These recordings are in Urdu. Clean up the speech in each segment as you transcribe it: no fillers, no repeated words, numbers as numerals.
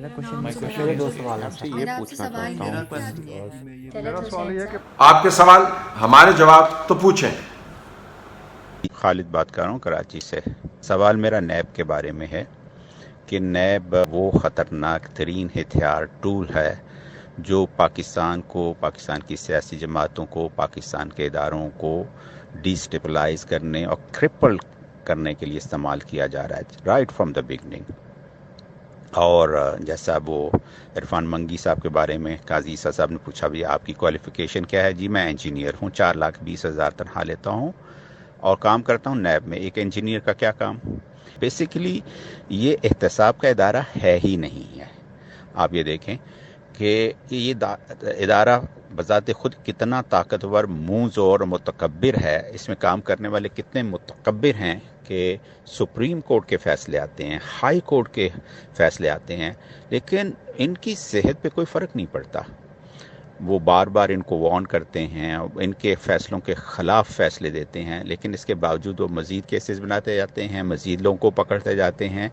میرا میں کوشچن کوشچن میرے یہ دو سوال ہیں آپ سے سر. یہ میرا آپ سے پوچھنا سوال چاہتا یہ ہوں ہے میرا سوال یہ ہے کہ آپ کے سوال ہمارے جواب تو پوچھیں. خالد بات کر رہا ہوں کراچی سے. سوال میرا نیب کے بارے میں ہے کہ نیب وہ خطرناک ترین ہتھیار ٹول ہے جو پاکستان کو، پاکستان کی سیاسی جماعتوں کو، پاکستان کے اداروں کو ڈیسٹیبلائز کرنے اور کرپل کرنے کے لیے استعمال کیا جا رہا ہے رائٹ فرام دا بگننگ. اور جیسا وہ عرفان منگی صاحب کے بارے میں قاضی عیسیٰ صاحب نے پوچھا بھی آپ کی کوالیفیکیشن کیا ہے؟ جی میں انجینئر ہوں، 4,20,000 تنخواہ لیتا ہوں اور کام کرتا ہوں نیب میں. ایک انجینئر کا کیا کام؟ بیسیکلی یہ احتساب کا ادارہ ہے ہی نہیں ہے. آپ یہ دیکھیں کہ یہ ادارہ بذات خود کتنا طاقتور، منہ زور، متکبر ہے. اس میں کام کرنے والے کتنے متکبر ہیں کہ سپریم کورٹ کے فیصلے آتے ہیں، ہائی کورٹ کے فیصلے آتے ہیں، لیکن ان کی صحت پہ کوئی فرق نہیں پڑتا. وہ بار بار ان کو وارن کرتے ہیں، ان کے فیصلوں کے خلاف فیصلے دیتے ہیں، لیکن اس کے باوجود وہ مزید کیسز بناتے جاتے ہیں، مزید لوگوں کو پکڑتے جاتے ہیں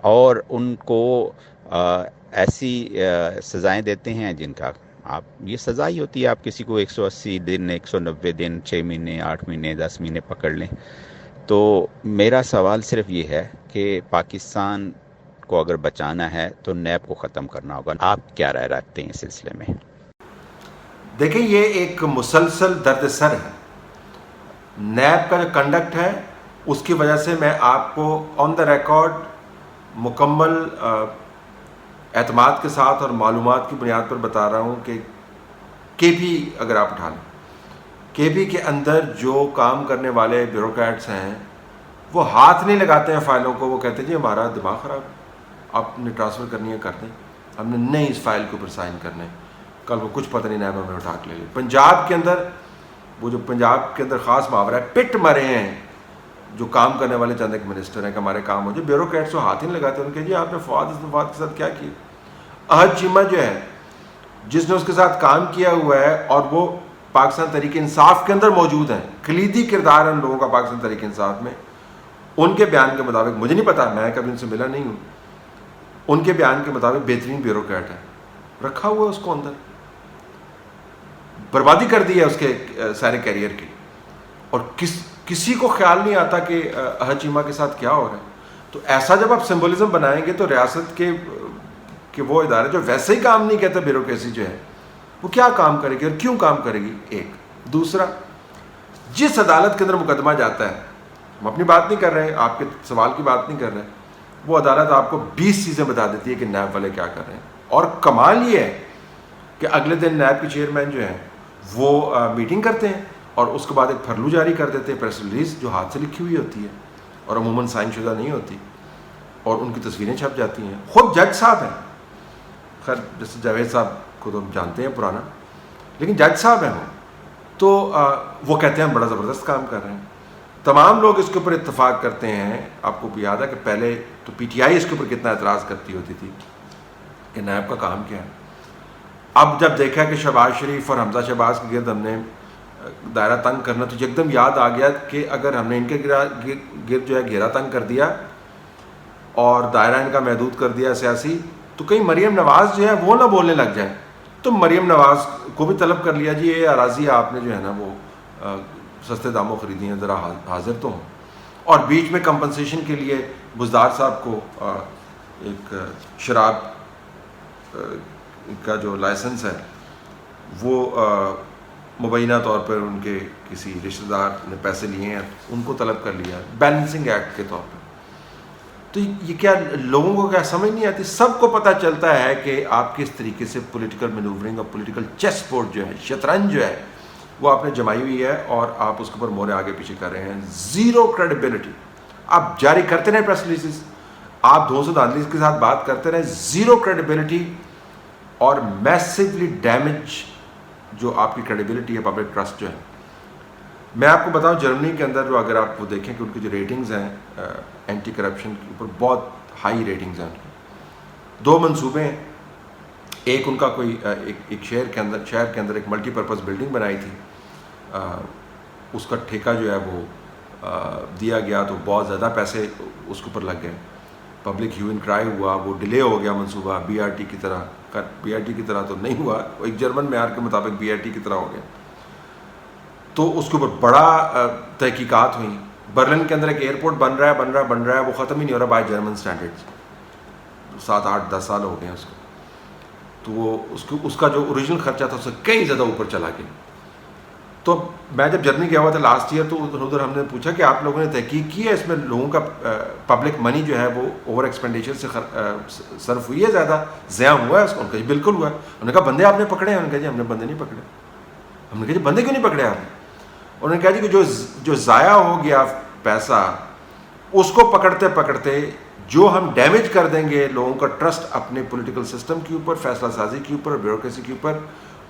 اور ان کو ایسی سزائیں دیتے ہیں جن کا آپ یہ سزا ہی ہوتی ہے آپ کسی کو 180 دن، 190 دن، 6 مہینے، 8 مہینے، 10 مہینے پکڑ لیں. تو میرا سوال صرف یہ ہے کہ پاکستان کو اگر بچانا ہے تو نیب کو ختم کرنا ہوگا. آپ کیا رائے رکھتے ہیں اس سلسلے میں؟ دیکھیں یہ ایک مسلسل درد سر ہے. نیب کا جو کنڈکٹ ہے اس کی وجہ سے میں آپ کو آن دا ریکارڈ مکمل اعتماد کے ساتھ اور معلومات کی بنیاد پر بتا رہا ہوں کہ کے پی اگر آپ اٹھا لیں، کے پی کے اندر جو کام کرنے والے بیوروکریٹس ہیں وہ ہاتھ نہیں لگاتے ہیں فائلوں کو. وہ کہتے ہیں جی ہمارا دماغ خراب ہے، آپ نے ٹرانسفر کرنی ہے کر دیں، ہم نے نہیں اس فائل کے اوپر سائن کرنے. کل کو کچھ پتہ نہیں نیب ہمیں اٹھا کے لے لیں. پنجاب کے اندر وہ جو پنجاب کے اندر خاص محاورہ ہے، پٹ مرے ہیں جو کام کرنے والے چند ایک منسٹر ہیں کہ ہمارے کام ہو. جو بیوروکریٹس وہ ہاتھ ہی نہیں لگاتے. ان کے جی آپ نے فواد کے ساتھ کیا کیا؟ احد چیمہ جو ہے جس نے اس کے ساتھ کام کیا ہوا ہے اور وہ پاکستان تحریک انصاف کے اندر موجود ہیں، کلیدی کردار ہے ان لوگوں کا پاکستان تحریک انصاف میں. ان کے بیان کے مطابق، مجھے نہیں پتا، میں کبھی ان سے ملا نہیں ہوں، ان کے بیان کے مطابق بہترین بیوروکریٹ ہے. رکھا ہوا ہے اس کو اندر، بربادی کر دی ہے اس کے سارے کیریئر کی. اور کسی کو خیال نہیں آتا کہ احد چیمہ کے ساتھ کیا ہو رہا ہے. تو ایسا جب آپ سمبولزم بنائیں گے تو ریاست کے کہ وہ ادارے جو ویسے ہی کام نہیں کہتے، بیوروکریسی جو ہے وہ کیا کام کرے گی اور کیوں کام کرے گی؟ ایک دوسرا، جس عدالت کے اندر مقدمہ جاتا ہے، ہم اپنی بات نہیں کر رہے ہیں، آپ کے سوال کی بات نہیں کر رہے ہیں، وہ عدالت آپ کو 20 چیزیں بتا دیتی ہے کہ نیب والے کیا کر رہے ہیں. اور کمال یہ ہے کہ اگلے دن نیب کے چیئرمین جو ہیں وہ میٹنگ کرتے ہیں اور اس کے بعد ایک پھرلو جاری کر دیتے ہیں، پریس ریلیز جو ہاتھ سے لکھی ہوئی ہوتی ہے اور عموماً سائن شدہ نہیں ہوتی، اور ان کی تصویریں چھپ جاتی ہیں. خود جج صاحب ہیں، خیر جیسے جاوید صاحب کو تو ہم جانتے ہیں پرانا، لیکن جج صاحب ہیں تو وہ کہتے ہیں ہم بڑا زبردست کام کر رہے ہیں. تمام لوگ اس کے اوپر اتفاق کرتے ہیں. آپ کو بھی یاد ہے کہ پہلے تو پی ٹی آئی اس کے اوپر کتنا اعتراض کرتی ہوتی تھی کہ نیب کا کام کیا ہے. اب جب دیکھا کہ شہباز شریف اور حمزہ شہباز کے گرد ہم نے دائرہ تنگ کرنا، تو ایک دم یاد آ گیا کہ اگر ہم نے ان کے گرد جو ہے گھیرا تنگ کر دیا اور دائرہ ان کا محدود کر دیا سیاسی، تو کہیں مریم نواز جو ہے وہ نہ بولنے لگ جائے. تو مریم نواز کو بھی طلب کر لیا، جی یہ اراضی آپ نے جو ہے نا وہ سستے داموں خریدی ہیں، ذرا حاضر تو ہوں. اور بیچ میں کمپنسیشن کے لیے بزدار صاحب کو ایک شراب کا جو لائسنس ہے وہ مبینہ طور پر ان کے کسی رشتہ دار نے پیسے لیے ہیں، ان کو طلب کر لیا بیلنسنگ ایکٹ کے طور پر. تو یہ کیا لوگوں کو کیا سمجھ نہیں آتی؟ سب کو پتہ چلتا ہے کہ آپ کس طریقے سے پولیٹیکل مینوورنگ اور پولیٹیکل چیس بورڈ جو ہے، شطرنج جو ہے، وہ آپ نے جمائی ہوئی ہے اور آپ اس کے اوپر مورے آگے پیچھے کر رہے ہیں. Zero credibility. آپ جاری کرتے رہیں پریس ریلیزز، آپ دھوں سے دھاندلی کے ساتھ بات کرتے رہیں، زیرو کریڈیبلٹی اور میسیولی ڈیمیج جو آپ کی کریڈیبلٹی ہے، پبلک ٹرسٹ جو ہے. میں آپ کو بتاؤں جرمنی کے اندر جو اگر آپ وہ دیکھیں کہ ان کی جو ریٹنگز ہیں اینٹی کرپشن کے اوپر بہت ہائی ریٹنگز ہیں ان کی. 2 منصوبے ہیں. ایک ان کا کوئی ایک شہر کے اندر ایک ملٹی پرپز بلڈنگ بنائی تھی، اس کا ٹھیکہ جو ہے وہ دیا گیا تو بہت زیادہ پیسے اس کے اوپر لگ گئے. پبلک ہیو اینڈ کرائی ہوا, وہ ڈیلے ہو گیا منصوبہ بی آر ٹی کی طرح تو نہیں ہوا, ایک جرمن معیار کے مطابق بی آر ٹی کی طرح ہو گیا. تو اس کے اوپر بڑا تحقیقات ہوئیں. برلن کے اندر ایک ایئرپورٹ بن رہا ہے, وہ ختم ہی نہیں ہو رہا بائی جرمن اسٹینڈرڈ. 7 8 10 سال ہو گئے ہیں اس کو. تو وہ اس کا جو اوریجنل خرچہ تھا اس سے کئی زیادہ اوپر چلا گیا. تو میں جب جرمنی گیا ہوا تھا لاسٹ ایئر, تو ادھر ہم نے پوچھا کہ آپ لوگوں نے تحقیق کی ہے اس میں لوگوں کا پبلک منی جو ہے وہ اوور ایکسپینڈیچر سے صرف ہوئی ہے, زیادہ ضیاع ہوا ہے اس کو؟ ان کا جی بالکل ہوا ہے. انہوں نے کہا بندے آپ نے پکڑے ہیں؟ انہوں نے کہا جی ہم نے بندے نہیں پکڑے. ہم نے کہا جی بندے کیوں نہیں پکڑے آپ نے؟ انہوں نے کہا جی کہ جو ضائع ہو گیا پیسہ, اس کو پکڑتے پکڑتے جو ہم ڈیمیج کر دیں گے لوگوں کا ٹرسٹ اپنے پولیٹیکل سسٹم کے اوپر, فیصلہ سازی کے اوپر, بیوروکریسی کے اوپر,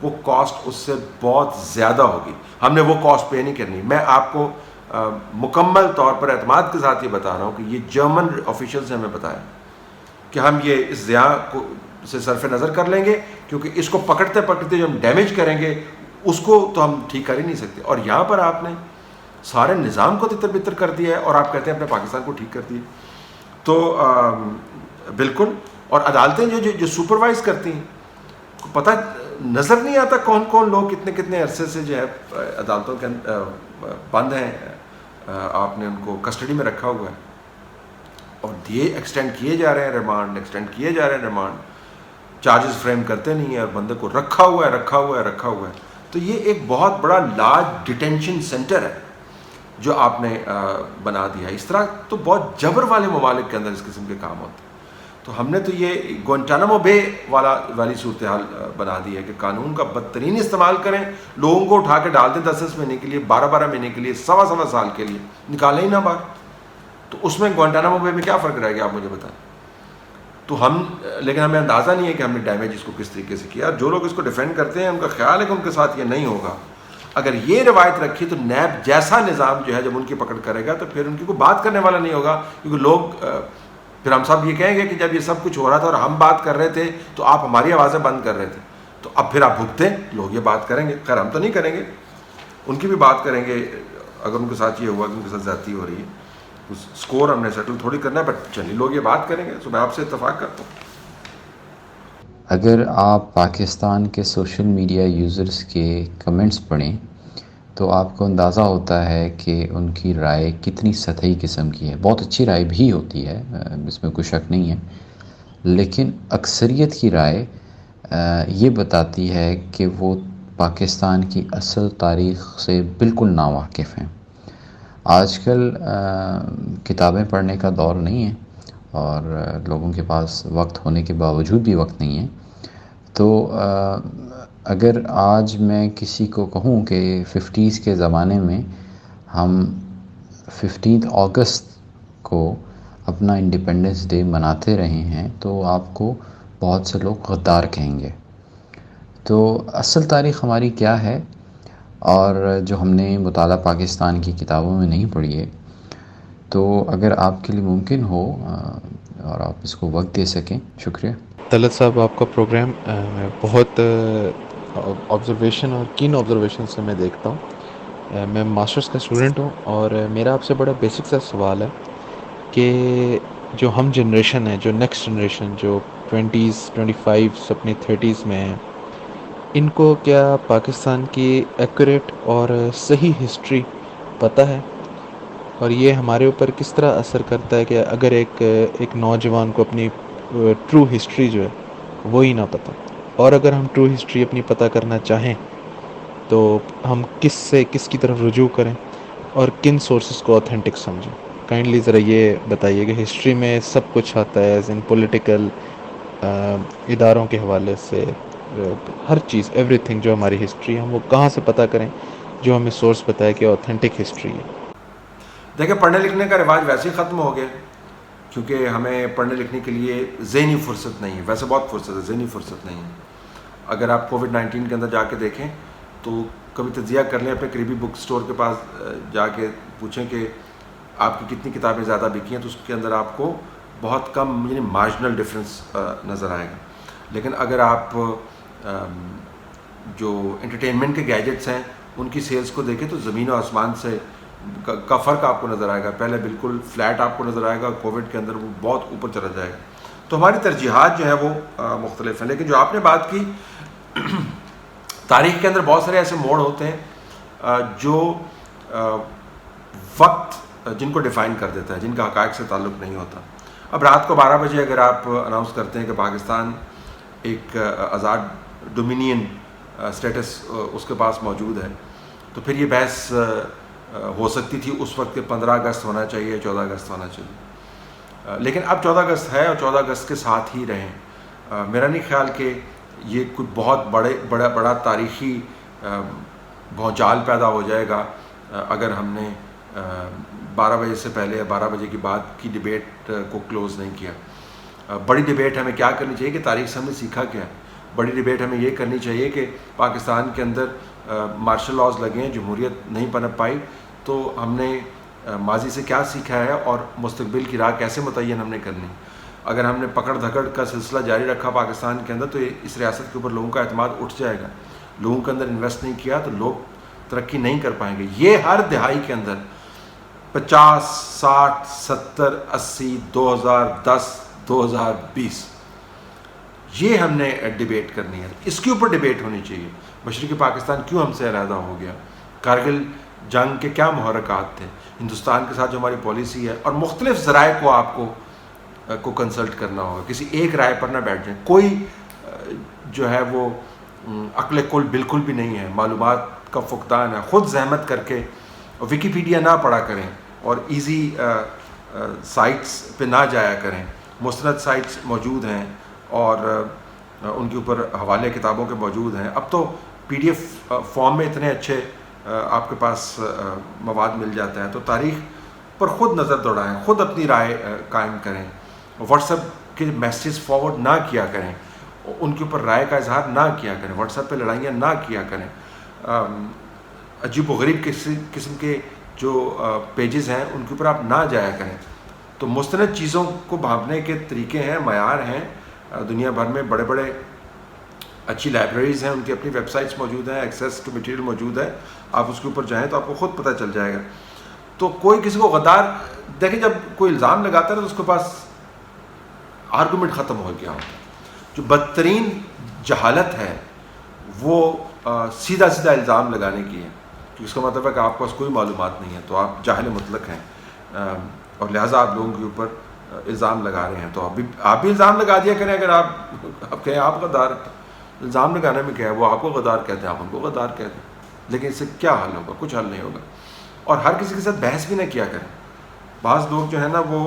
وہ کاسٹ اس سے بہت زیادہ ہوگی. ہم نے وہ کاسٹ پے نہیں کرنی. میں آپ کو مکمل طور پر اعتماد کے ساتھ یہ بتا رہا ہوں کہ یہ جرمن آفیشلز نے ہمیں بتایا کہ ہم یہ اس ضیاع کو سے صرف نظر کر لیں گے, کیونکہ اس کو پکڑتے پکڑتے جو ہم ڈیمیج کریں گے اس کو تو ہم ٹھیک کر ہی نہیں سکتے. اور یہاں پر آپ نے سارے نظام کو تتر بتر کر دیا ہے اور آپ کہتے ہیں اپنے پاکستان کو ٹھیک کر دیا. تو بالکل. اور عدالتیں جو سپروائز کرتی ہیں, پتہ نظر نہیں آتا کون کون لوگ کتنے عرصے سے جو ہے عدالتوں کے بند ہیں, آپ نے ان کو کسٹڈی میں رکھا ہوا ہے, اور یہ ایکسٹینڈ کیے جا رہے ہیں ریمانڈ, چارجز فریم کرتے نہیں ہیں اور بندے کو رکھا ہوا ہے. تو یہ ایک بہت بڑا لارج ڈیٹینشن سینٹر ہے جو آپ نے بنا دیا ہے. اس طرح تو بہت جبر والے ممالک کے اندر اس قسم کے کام ہوتے ہیں. تو ہم نے تو یہ گوانٹانامو بے والی صورتحال بنا دی ہے کہ قانون کا بدترین استعمال کریں, لوگوں کو اٹھا کے ڈال دیں 10 مہینے کے لیے, 12 مہینے کے لیے, 1.25 سال کے لیے, نکالیں ہی نہ باہر. تو اس میں گوانٹانامو بے میں کیا فرق رہ گیا آپ مجھے بتائیں. تو لیکن ہمیں اندازہ نہیں ہے کہ ہم نے ڈیمیج اس کو کس طریقے سے کیا. جو لوگ اس کو ڈیفینڈ کرتے ہیں ان کا خیال ہے کہ ان کے ساتھ یہ نہیں ہوگا. اگر یہ روایت رکھی تو نیب جیسا نظام جو ہے جب ان کی پکڑ کرے گا تو پھر ان کی کوئی بات کرنے والا نہیں ہوگا, کیونکہ لوگ پھر ہم سب یہ کہیں گے کہ جب یہ سب کچھ ہو رہا تھا اور ہم بات کر رہے تھے تو آپ ہماری آوازیں بند کر رہے تھے, تو اب پھر آپ بھگتے لوگ یہ بات کریں گے. خیر ہم تو نہیں کریں گے, ان کی بھی بات کریں گے اگر ان کے ساتھ یہ ہوا کہ ان کے ساتھ زیادتی ہو رہی ہے. اسکور ہم نے سیٹل تھوڑی کرنا ہے, بٹ چلیے لوگ یہ بات کریں گے. تو میں آپ سے اتفاق کرتا ہوں. اگر آپ پاکستان کے سوشل میڈیا یوزرز کے کمنٹس پڑھیں تو آپ کو اندازہ ہوتا ہے کہ ان کی رائے کتنی سطحی قسم کی ہے. بہت اچھی رائے بھی ہوتی ہے, اس میں کوئی شک نہیں ہے, لیکن اکثریت کی رائے یہ بتاتی ہے کہ وہ پاکستان کی اصل تاریخ سے بالکل ناواقف ہیں. آج کل کتابیں پڑھنے کا دور نہیں ہے اور لوگوں کے پاس وقت ہونے کے باوجود بھی وقت نہیں ہے. تو اگر آج میں کسی کو کہوں کہ 50s کے زمانے میں ہم 15 اگست کو اپنا انڈیپینڈنس ڈے مناتے رہے ہیں تو آپ کو بہت سے لوگ غدار کہیں گے. تو اصل تاریخ ہماری کیا ہے, اور جو ہم نے مطالعہ پاکستان کی کتابوں میں نہیں پڑھی ہے, تو اگر آپ کے لیے ممکن ہو اور آپ اس کو وقت دے سکیں. شکریہ. طلعت صاحب, آپ کا پروگرام بہت آبزرویشن اور کین آبزرویشن سے میں دیکھتا ہوں. میں ماسٹرز کا اسٹوڈنٹ ہوں اور میرا آپ سے بڑا بیسک سا سوال ہے کہ جو ہم جنریشن ہے, جو نیکسٹ جنریشن جو 20s 25 اپنی 30s میں ہیں, ان کو کیا پاکستان کی ایکوریٹ اور صحیح ہسٹری پتہ ہے, اور یہ ہمارے اوپر کس طرح اثر کرتا ہے کہ اگر ایک نوجوان کو اپنی ٹرو ہسٹری جو ہے وہی نہ پتہ, اور اگر ہم ٹرو ہسٹری اپنی پتہ کرنا چاہیں تو ہم کس کی طرف رجوع کریں اور کن سورسز کو اوتھینٹک سمجھیں. کائنڈلی ذرا یہ بتائیے کہ ہسٹری میں سب کچھ آتا ہے, ایز ان پولیٹیکل اداروں کے حوالے سے ہر چیز, ایوری تھنگ جو ہماری ہسٹری ہے ہم وہ کہاں سے پتہ کریں جو ہمیں سورس بتائے کہ اوتھینٹک ہسٹری ہے. دیکھیں, پڑھنے لکھنے کا رواج ویسے ہی ختم ہو گیا, کیونکہ ہمیں پڑھنے لکھنے کے لیے ذہنی فرصت نہیں ہے. ویسے بہت فرصت ہے, ذہنی فرصت نہیں ہے. اگر آپ کووڈ-19 کے اندر جا کے دیکھیں تو کبھی تجزیہ کر لیں, اپنے قریبی بک سٹور کے پاس جا کے پوچھیں کہ آپ کی کتنی کتابیں زیادہ بکی ہیں, تو اس کے اندر آپ کو بہت کم یعنی مارجنل ڈفرینس نظر آئے گا. لیکن اگر آپ جو انٹرٹینمنٹ کے گیجٹس ہیں ان کی سیلز کو دیکھیں تو زمین و آسمان سے کا فرق آپ کو نظر آئے گا. پہلے بالکل فلیٹ آپ کو نظر آئے گا, کووڈ کے اندر وہ بہت اوپر چلا جائے گا. تو ہماری ترجیحات جو ہیں وہ مختلف ہیں. لیکن جو آپ نے بات کی, تاریخ کے اندر بہت سارے ایسے موڑ ہوتے ہیں جو وقت جن کو ڈیفائن کر دیتا ہے, جن کا حقائق سے تعلق نہیں ہوتا. اب رات کو 12 بجے اگر آپ اناؤنس کرتے ہیں کہ پاکستان ایک آزاد ڈومینین اسٹیٹس اس کے پاس موجود ہے, تو پھر یہ بحث ہو سکتی تھی اس وقت کہ 15 اگست ہونا چاہیے, 14 اگست ہونا چاہیے. لیکن اب 14 اگست ہے اور 14 اگست کے ساتھ ہی رہیں. میرا نہیں خیال کہ یہ کچھ بہت بڑا تاریخی بھونچال پیدا ہو جائے گا اگر ہم نے 12 بجے سے پہلے یا 12 بجے کے بعد کی ڈیبیٹ کو کلوز نہیں کیا. بڑی ڈیبیٹ ہمیں کیا کرنی چاہیے کہ تاریخ سے ہم نے سیکھا کیا ہے. بڑی ڈیبیٹ ہمیں یہ کرنی چاہیے کہ پاکستان کے اندر مارشل لاز لگے ہیں, جمہوریت نہیں پنپ پائی, تو ہم نے ماضی سے کیا سیکھا ہے اور مستقبل کی راہ کیسے متعین ہم نے کرنی. اگر ہم نے پکڑ دھکڑ کا سلسلہ جاری رکھا پاکستان کے اندر تو اس ریاست کے اوپر لوگوں کا اعتماد اٹھ جائے گا. لوگوں کے اندر انویسٹ نہیں کیا تو لوگ ترقی نہیں کر پائیں گے. یہ ہر دہائی کے اندر 50, 60, 70, 80, 2010, 2020 یہ ہم نے ڈیبیٹ کرنی ہے. اس کے اوپر ڈیبیٹ ہونی چاہیے. مشرقی پاکستان کیوں ہم سے علیحدہ ہو گیا, کارگل جنگ کے کیا محرکات تھے, ہندوستان کے ساتھ جو ہماری پالیسی ہے, اور مختلف ذرائع کو آپ کو کنسلٹ کرنا ہوگا. کسی ایک رائے پر نہ بیٹھ جائیں. کوئی جو ہے وہ عقل کل بالکل بھی نہیں ہے, معلومات کا فقدان ہے. خود زحمت کر کے ویکیپیڈیا نہ پڑھا کریں اور ایزی سائٹس پہ نہ جایا کریں. مستند سائٹس موجود ہیں اور ان کے اوپر حوالے کتابوں کے موجود ہیں. اب تو PDF فارم میں اتنے اچھے آپ کے پاس مواد مل جاتا ہے. تو تاریخ پر خود نظر دوڑائیں, خود اپنی رائے قائم کریں. واٹس ایپ کے میسیج فارورڈ نہ کیا کریں, ان کے اوپر رائے کا اظہار نہ کیا کریں. واٹس ایپ پہ لڑائیاں نہ کیا کریں. عجیب و غریب قسم کے جو پیجز ہیں ان کے اوپر آپ نہ جایا کریں. تو مستند چیزوں کو بھانپنے کے طریقے ہیں, معیار ہیں. دنیا بھر میں بڑے بڑے اچھی لائبریریز ہیں, ان کی اپنی ویب سائٹس موجود ہیں, ایکسیس کے مٹیریل موجود ہے. آپ اس کے اوپر جائیں تو آپ کو خود پتہ چل جائے گا. تو کوئی کسی کو غدار دیکھیں, جب کوئی الزام لگاتا ہے تو اس کے پاس آرگومنٹ ختم ہو گیا ہوتا ہے. جو بدترین جہالت ہے وہ سیدھا الزام لگانے کی ہے, کہ اس کا مطلب ہے کہ آپ کے پاس کوئی معلومات نہیں ہے, تو آپ جاہل مطلق ہیں, اور لہٰذا آپ لوگوں کے اوپر الزام لگا رہے ہیں. تو آپ بھی الزام لگا دیا کریں. اگر آپ کہیں آپ غدار, الزام لگانے میں کیا ہے, وہ آپ کو غدار کہتے ہیں, آپ ان کو غدار کہتے ہیں. لیکن اس سے کیا حل ہوگا؟ کچھ حل نہیں ہوگا. اور ہر کسی کے ساتھ بحث بھی نہ کیا کریں. بعض لوگ جو ہے نا وہ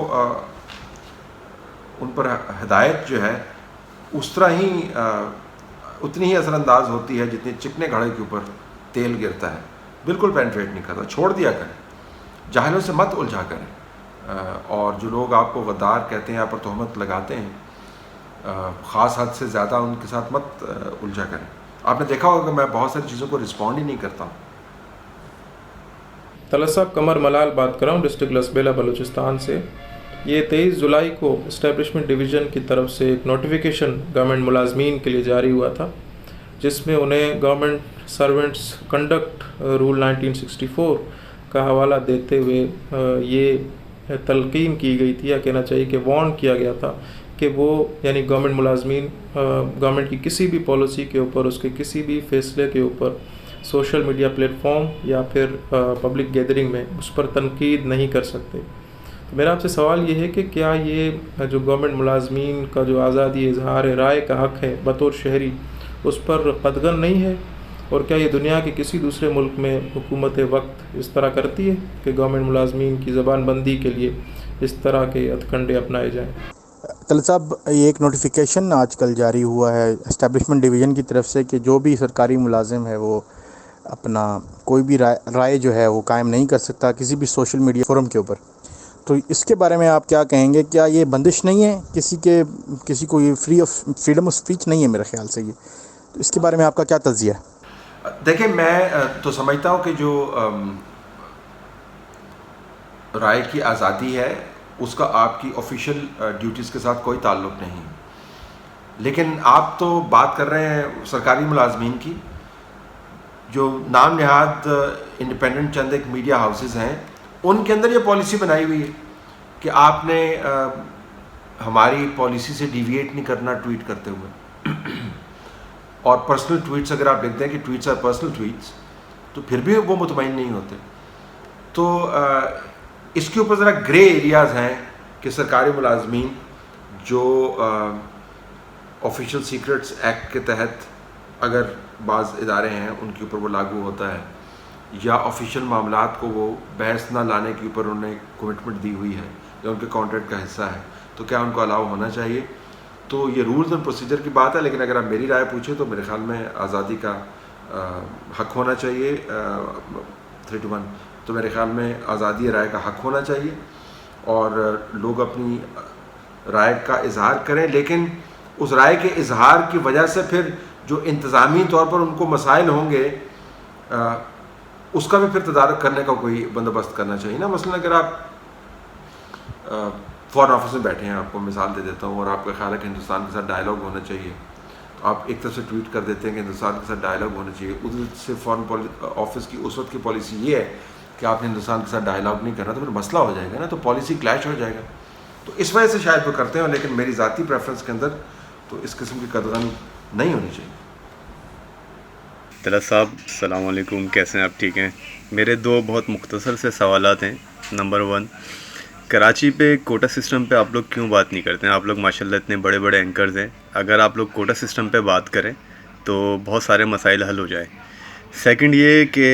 ان پر ہدایت جو ہے اس طرح ہی اتنی ہی اثر انداز ہوتی ہے جتنی چکنے گھڑے کے اوپر تیل گرتا ہے. بالکل پینٹریٹ نہیں کرتا. چھوڑ دیا کریں, جاہلوں سے مت الجھا کریں. اور جو لوگ آپ کو غدار کہتے ہیں, آپ پر تہمت لگاتے ہیں, خاص حد سے زیادہ ان کے ساتھ مت الجھا کریں. آپ نے دیکھا ہوگا کہ میں بہت ساری چیزوں کو رسپونڈ ہی نہیں کرتا ہوں. طلعت صاحب, قمر ملال بات کر رہا ہوں, ڈسٹرکٹ لسبیلا بلوچستان سے. یہ 23 جولائی کو اسٹیبلشمنٹ ڈویژن کی طرف سے ایک نوٹیفیکیشن گورنمنٹ ملازمین کے لیے جاری ہوا تھا, جس میں انہیں گورنمنٹ سرونٹس کنڈکٹ رول 1964 کا حوالہ دیتے ہوئے یہ تلقین کی گئی تھی, یا کہنا چاہیے کہ وارن کیا گیا تھا کہ وہ یعنی گورنمنٹ ملازمین گورنمنٹ کی کسی بھی پالیسی کے اوپر, اس کے کسی بھی فیصلے کے اوپر سوشل میڈیا پلیٹ فارم یا پھر پبلک گیدرنگ میں اس پر تنقید نہیں کر سکتے. تو میرا آپ سے سوال یہ ہے کہ کیا یہ جو گورنمنٹ ملازمین کا جو آزادی اظہار رائے کا حق ہے بطور شہری, اس پر قدغن نہیں ہے؟ اور کیا یہ دنیا کے کسی دوسرے ملک میں حکومت وقت اس طرح کرتی ہے کہ گورنمنٹ ملازمین کی زبان بندی کے لیے اس طرح کے ہتھکنڈے اپنائے جائیں؟ طلعت صاحب, یہ ایک نوٹیفیکیشن آج کل جاری ہوا ہے اسٹیبلشمنٹ ڈویژن کی طرف سے کہ جو بھی سرکاری ملازم ہے وہ اپنا کوئی بھی رائے جو ہے وہ قائم نہیں کر سکتا کسی بھی سوشل میڈیا فورم کے اوپر. تو اس کے بارے میں آپ کیا کہیں گے؟ کیا یہ بندش نہیں ہے کسی کو یہ فریڈم آف اسپیچ نہیں ہے میرے خیال سے یہ؟ تو اس کے بارے میں آپ کا کیا تجزیہ ہے؟ دیکھیں, میں تو سمجھتا ہوں کہ جو رائے کی آزادی ہے اس کا آپ کی آفیشیل ڈیوٹیز کے ساتھ کوئی تعلق نہیں. لیکن آپ تو بات کر رہے ہیں سرکاری ملازمین کی, جو نام نہاد انڈیپینڈنٹ چند ایک میڈیا ہاؤسز ہیں ان کے اندر یہ پالیسی بنائی ہوئی ہے کہ آپ نے ہماری پالیسی سے ڈیویٹ نہیں کرنا ٹویٹ کرتے ہوئے، اور پرسنل ٹویٹس اگر آپ لکھتے ہیں کہ ٹویٹس آر پرسنل ٹویٹس تو پھر بھی وہ مطمئن نہیں ہوتے. تو اس کے اوپر ذرا گرے ایریاز ہیں کہ سرکاری ملازمین جو آفیشیل سیکرٹس ایکٹ کے تحت اگر بعض ادارے ہیں ان کے اوپر وہ لاگو ہوتا ہے، یا آفیشیل معاملات کو وہ بحث نہ لانے کے اوپر انہوں نے کمٹمنٹ دی ہوئی ہے یا ان کے کانٹریکٹ کا حصہ ہے، تو کیا ان کو الاؤ ہونا چاہیے. تو یہ رولز اینڈ پروسیجر کی بات ہے، لیکن اگر آپ میری رائے پوچھیں تو میرے خیال میں آزادی کا حق ہونا چاہیے. 3-1 تو میرے خیال میں آزادی رائے کا حق ہونا چاہیے، اور لوگ اپنی رائے کا اظہار کریں، لیکن اس رائے کے اظہار کی وجہ سے پھر جو انتظامی طور پر ان کو مسائل ہوں گے اس کا بھی پھر تدارک کرنے کا کوئی بندوبست کرنا چاہیے نا. مثلا اگر آپ فارن آفس میں بیٹھے ہیں، آپ کو مثال دے دیتا ہوں، اور آپ کا خیال ہے کہ ہندوستان کے ساتھ ڈائلاگ ہونا چاہیے، تو آپ ایک طرف سے ٹویٹ کر دیتے ہیں کہ ہندوستان کے ساتھ ڈائلاگ ہونا چاہیے. ادھر سے فارن آفس کی اس وقت کی پالیسی یہ ہے کہ آپ نے ہندوستان کے ساتھ ڈائلاگ نہیں کرنا، تو پھر مسئلہ ہو جائے گا نا، تو پالیسی کلیش ہو جائے گا. تو اس وجہ سے شاید وہ کرتے ہیں، لیکن میری ذاتی پریفرنس کے اندر تو اس قسم کی قدغن نہیں ہونی چاہیے. طلعت صاحب السلام علیکم، کیسے ہیں آپ؟ ٹھیک ہیں. میرے 2 بہت مختصر سے سوالات ہیں. نمبر 1، کراچی پہ کوٹا سسٹم پہ آپ لوگ کیوں بات نہیں کرتے ہیں؟ آپ لوگ ماشاءاللہ اتنے بڑے بڑے اینکرز ہیں، اگر آپ لوگ کوٹا سسٹم پہ بات کریں تو بہت سارے مسائل حل ہو جائیں. سیکنڈ یہ کہ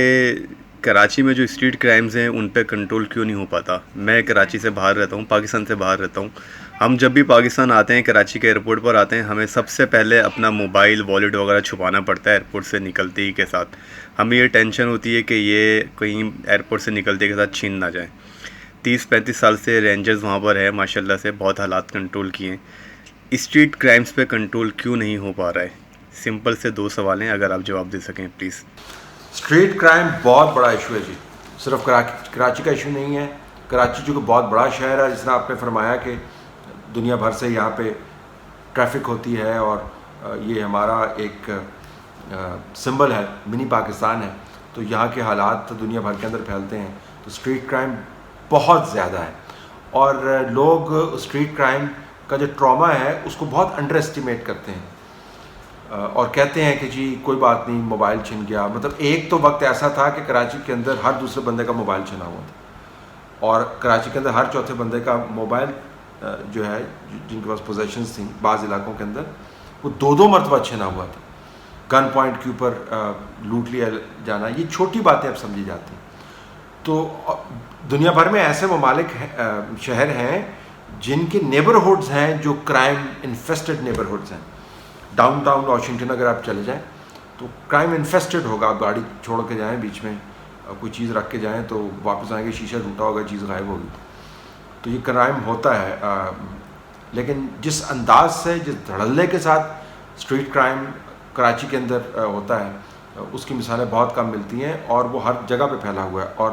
کراچی میں جو اسٹریٹ کرائمز ہیں ان پہ کنٹرول کیوں نہیں ہو پاتا؟ میں کراچی سے باہر رہتا ہوں، پاکستان سے باہر رہتا ہوں. ہم جب بھی پاکستان آتے ہیں، کراچی کے ایئرپورٹ پر آتے ہیں، ہمیں سب سے پہلے اپنا موبائل والیٹ وغیرہ چھپانا پڑتا ہے ایئرپورٹ سے نکلتے ہی کے ساتھ. ہمیں یہ ٹینشن ہوتی ہے کہ یہ کہیں ایئرپورٹ سے نکلتے کے ساتھ چھین نہ جائیں. 30-35 سال سے رینجرز وہاں پر ہے، ماشاءاللہ سے بہت حالات کنٹرول کیے ہیں. اسٹریٹ کرائمز پہ کنٹرول کیوں نہیں ہو پا رہا ہے؟ سمپل سے 2 سوال ہیں، اگر آپ جواب دے سکیں پلیز. اسٹریٹ کرائم بہت بڑا ایشو ہے جی، صرف کراچی کا ایشو نہیں ہے. کراچی چونکہ بہت بڑا شہر ہے، جس طرح آپ نے فرمایا کہ دنیا بھر سے یہاں پہ ٹریفک ہوتی ہے، اور یہ ہمارا ایک سمبل ہے، منی پاکستان ہے، تو یہاں کے حالات دنیا بھر کے اندر پھیلتے ہیں. تو اسٹریٹ کرائم بہت زیادہ ہے، اور لوگ اسٹریٹ کرائم کا جو ٹراما ہے اس کو بہت انڈر اسٹیمیٹ کرتے ہیں، اور کہتے ہیں کہ جی کوئی بات نہیں، موبائل چھن گیا. مطلب ایک تو وقت ایسا تھا کہ کراچی کے اندر ہر دوسرے بندے کا موبائل چھنا ہوا تھا، اور کراچی کے اندر ہر چوتھے بندے کا موبائل جو ہے، جن کے پاس پوزیشنز تھیں بعض علاقوں کے اندر، وہ 2 مرتبہ چھنا ہوا تھا. گن پوائنٹ کے اوپر لوٹ لیا جانا، یہ چھوٹی باتیں اب سمجھی جاتی ہیں. تو دنیا بھر میں ایسے ممالک شہر ہیں جن کے نیبرہڈز ہیں جو کرائم انفیسٹڈ نیبرہڈز ہیں. ڈاؤن ٹاؤن واشنگٹن اگر آپ چلے جائیں تو کرائم انفیسٹڈ ہوگا. آپ گاڑی چھوڑ کے جائیں، بیچ میں کوئی چیز رکھ کے جائیں تو واپس آئیں گے شیشہ ٹوٹا ہوگا، چیز غائب ہوگی. تو یہ کرائم ہوتا ہے، لیکن جس انداز سے، جس دھڑلے کے ساتھ اسٹریٹ کرائم کراچی کے اندر ہوتا ہے، اس کی مثالیں بہت کم ملتی ہیں، اور وہ ہر جگہ پہ پھیلا ہوا ہے. اور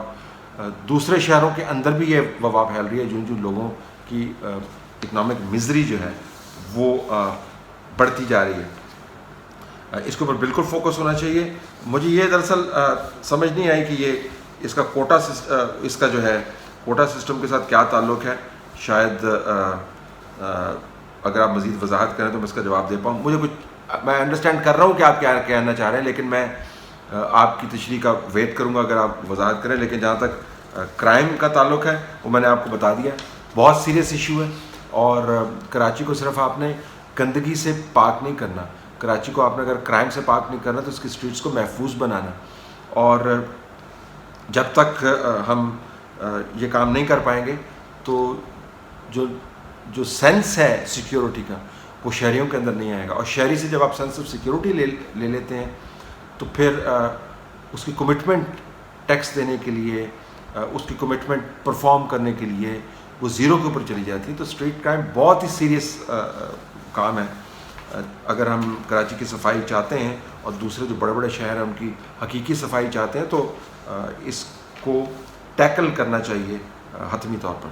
دوسرے شہروں کے اندر بھی یہ وبا پھیل رہی ہے، جو لوگوں کی اکنامک مزری جو ہے وہ بڑھتی جا رہی ہے. اس کے اوپر بالکل فوکس ہونا چاہیے. مجھے یہ دراصل سمجھ نہیں آئی کہ یہ اس کا اس کا جو ہے کوٹا سسٹم کے ساتھ کیا تعلق ہے. شاید اگر آپ مزید وضاحت کریں تو میں اس کا جواب دے پاؤں. میں انڈرسٹینڈ کر رہا ہوں کہ آپ کیا کہنا چاہ رہے ہیں، لیکن میں آپ کی تشریح کا ویٹ کروں گا اگر آپ وضاحت کریں. لیکن جہاں تک کرائم کا تعلق ہے وہ میں نے آپ کو بتا دیا، بہت سیریس ایشو ہے. اور کراچی کو صرف آپ نے گندگی سے پاک نہیں کرنا، کراچی کو آپ نے اگر کرائم سے پاک نہیں کرنا تو اس کی اسٹریٹس کو محفوظ بنانا. اور جب تک ہم یہ کام نہیں کر پائیں گے تو جو سینس ہے سیکیورٹی کا وہ شہریوں کے اندر نہیں آئے گا. اور شہری سے جب آپ سینس آف سیکیورٹی لے لیتے ہیں تو پھر اس کی کمٹمنٹ ٹیکس دینے کے لیے، اس کی کمٹمنٹ پرفارم کرنے کے لیے وہ زیرو کے اوپر چلی جاتی ہے. تو اسٹریٹ کرائم بہت ہی سیریس کام ہے. اگر ہم کراچی کی صفائی چاہتے ہیں اور دوسرے جو بڑے بڑے شہر ہیں ان کی حقیقی صفائی چاہتے ہیں تو اس کو ٹیکل کرنا چاہیے حتمی طور پر.